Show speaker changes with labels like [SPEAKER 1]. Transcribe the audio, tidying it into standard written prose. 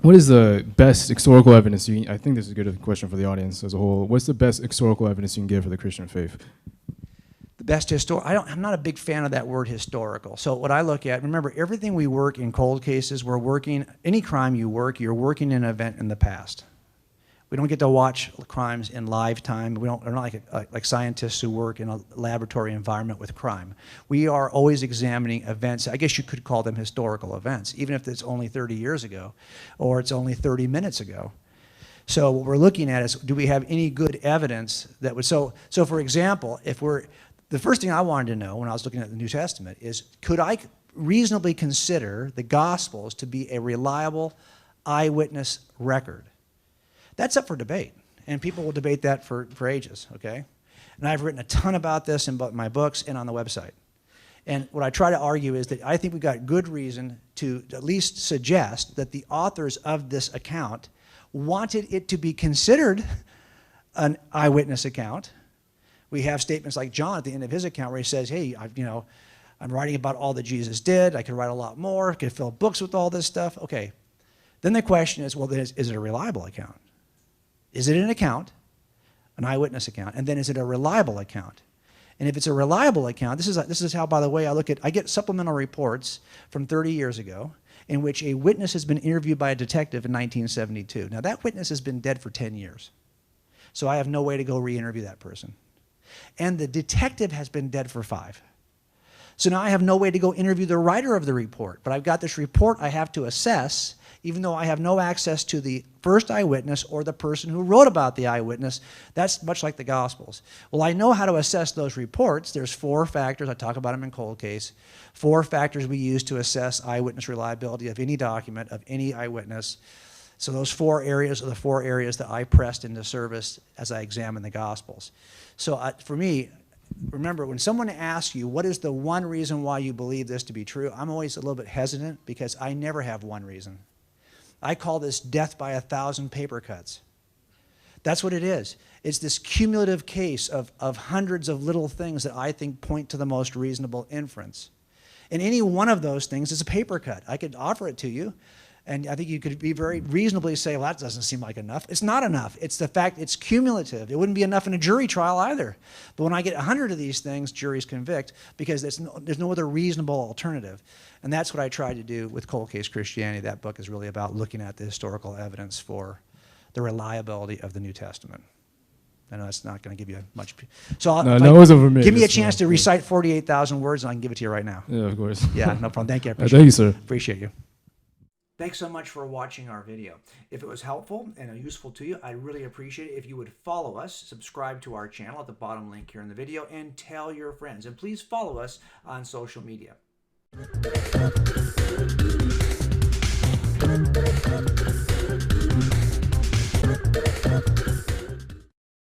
[SPEAKER 1] What is the best historical evidence I think this is a good question for the audience as a whole. What's the best historical evidence you can give for the Christian faith?
[SPEAKER 2] The best I'm not a big fan of that word historical. So what I look at, remember, everything we work in cold cases, we're working, any crime you work, you're working an event in the past. We don't get to watch crimes in live time. We're not like scientists who work in a laboratory environment with crime. We are always examining events. I guess you could call them historical events, even if it's only 30 years ago or it's only 30 minutes ago. So what we're looking at is, do we have any good evidence that would, so for example, the first thing I wanted to know when I was looking at the New Testament is, could I reasonably consider the Gospels to be a reliable eyewitness record? That's up for debate, and people will debate that for ages, okay? And I've written a ton about this in both my books and on the website. And what I try to argue is that I think we've got good reason to at least suggest that the authors of this account wanted it to be considered an eyewitness account. We have statements like John at the end of his account where he says, hey, I'm writing about all that Jesus did. I could write a lot more. I could fill books with all this stuff. Okay. Then the question is, well, is it a reliable account? Is it an account, an eyewitness account? And then is it a reliable account? And if it's a reliable account, this is how, by the way, I get supplemental reports from 30 years ago in which a witness has been interviewed by a detective in 1972. Now, that witness has been dead for 10 years. So I have no way to go re-interview that person. And the detective has been dead for 5. So now I have no way to go interview the writer of the report. But I've got this report I have to assess, even though I have no access to the first eyewitness or the person who wrote about the eyewitness. That's much like the Gospels. Well, I know how to assess those reports. There's 4 factors. I talk about them in cold case. 4 factors we use to assess eyewitness reliability of any document, of any eyewitness. So those 4 areas are the 4 areas that I pressed into service as I examined the Gospels. So for me, remember, when someone asks you, what is the one reason why you believe this to be true, I'm always a little bit hesitant because I never have one reason. I call this death by 1,000 paper cuts. That's what it is. It's this cumulative case of hundreds of little things that I think point to the most reasonable inference. And any one of those things is a paper cut. I could offer it to you, and I think you could be very reasonably say, well, that doesn't seem like enough. It's not enough. It's the fact it's cumulative. It wouldn't be enough in a jury trial either. But when I get 100 of these things, juries convict because there's no other reasonable alternative. And that's what I tried to do with Cold Case Christianity. That book is really about looking at the historical evidence for the reliability of the New Testament. I know that's not going to give you much. So give me a chance to recite 48,000 words, and I can give it to you right now.
[SPEAKER 1] Yeah, of course.
[SPEAKER 2] Yeah, no problem. Thank you.
[SPEAKER 1] Thank you, sir.
[SPEAKER 2] Appreciate you. Thanks so much for watching our video. If it was helpful and useful to you, I'd really appreciate it if you would follow us, subscribe to our channel at the bottom link here in the video, and tell your friends. And please follow us on social media.